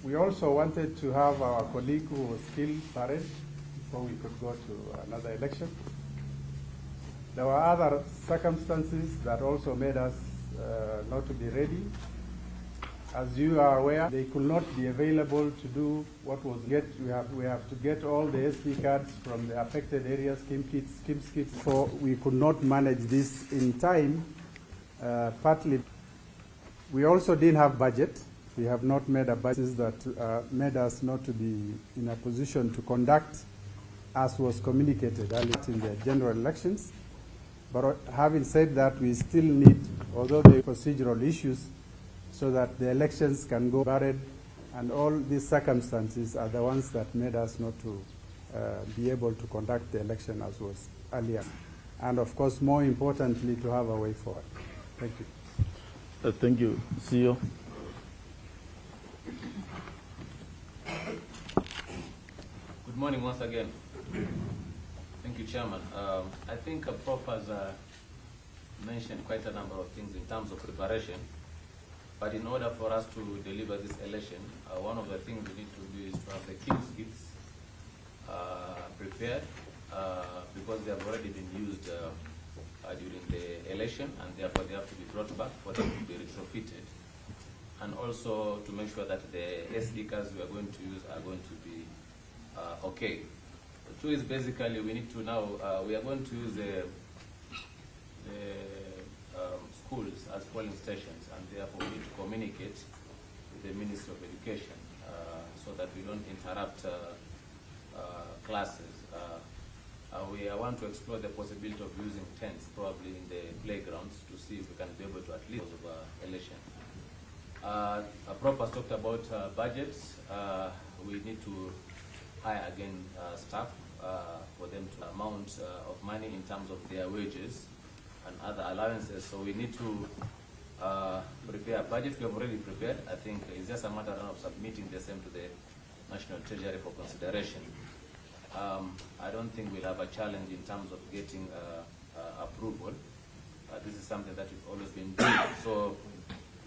We also wanted to have our colleague who was killed parade before we could go to another election. There were other circumstances that also made us not to be ready. As you are aware, they could not be available to do what was we have to get all the SD cards from the affected areas, scheme kits. So we could not manage this in time. Partly, we also didn't have budget. We have not made a budget that made us not to be in a position to conduct as was communicated earlier in the general elections. But having said that, we still need, although the procedural issues, so that the elections can go valid, and all these circumstances are the ones that made us not to be able to conduct the election as was earlier. And of course, more importantly, to have a way forward. Thank you. Thank you. CEO. Good morning once again. Thank you, Chairman. I think Prof has mentioned quite a number of things in terms of preparation. But in order for us to deliver this election, one of the things we need to do is to have the kits prepared because they have already been used during the election, and therefore they have to be brought back for them to be retrofitted. And also to make sure that the SD cards we are going to use are going to be okay. The two is basically we need to now, we are going to use the schools as polling stations, and therefore we need to communicate with the Ministry of Education so that we don't interrupt classes. We want to explore the possibility of using tents probably in the playgrounds to see if we can be able to at least of election. Prof has talked about budgets. We need to hire again staff for them to amount of money in terms of their wages and other allowances. So we need to prepare a budget. We have already prepared. I think it's just a matter of submitting the same to the National Treasury for consideration. I don't think we'll have a challenge in terms of getting approval. This is something that we've always been doing. So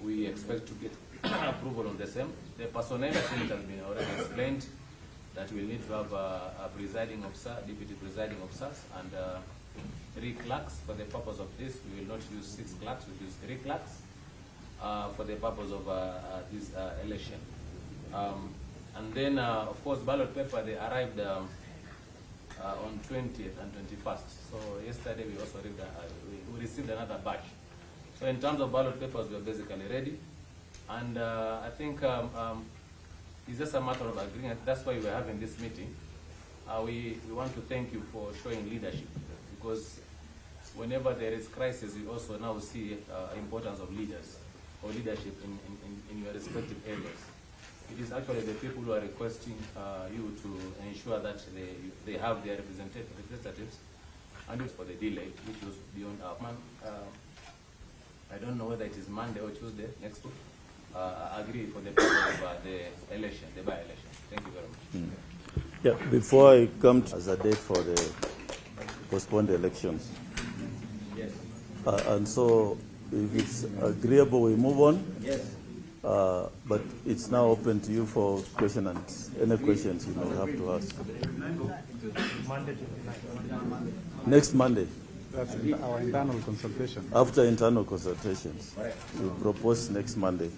we expect to get approval on the same. The personnel, I think, has been already explained that we'll need to have a presiding officer, deputy presiding officers, and 3 clerks. For the purpose of this, we will not use 6 clerks, we'll use 3 clerks for the purpose of this election. And then, of course, ballot paper, they arrived on 20th and 21st. So yesterday we also received another batch. So in terms of ballot papers, we are basically ready. And I think it's just a matter of agreement. That's why we're having this meeting. We want to thank you for showing leadership, because whenever there is crisis, we also now see importance of leaders or leadership in your respective areas. It is actually the people who are requesting you to ensure that they have their representatives, and it's for the delay, which was beyond our man. I don't know whether it is Monday or Tuesday next week. I agree for the purpose of the election, the by-election. Thank you very much. Yeah, before I come as a date for the postponed elections. Yes. And so if it's agreeable, we move on. Yes. But it's now open to you for questions and any questions you may have to ask. Next Monday. That's our internal consultation. After internal consultations, we propose next Monday.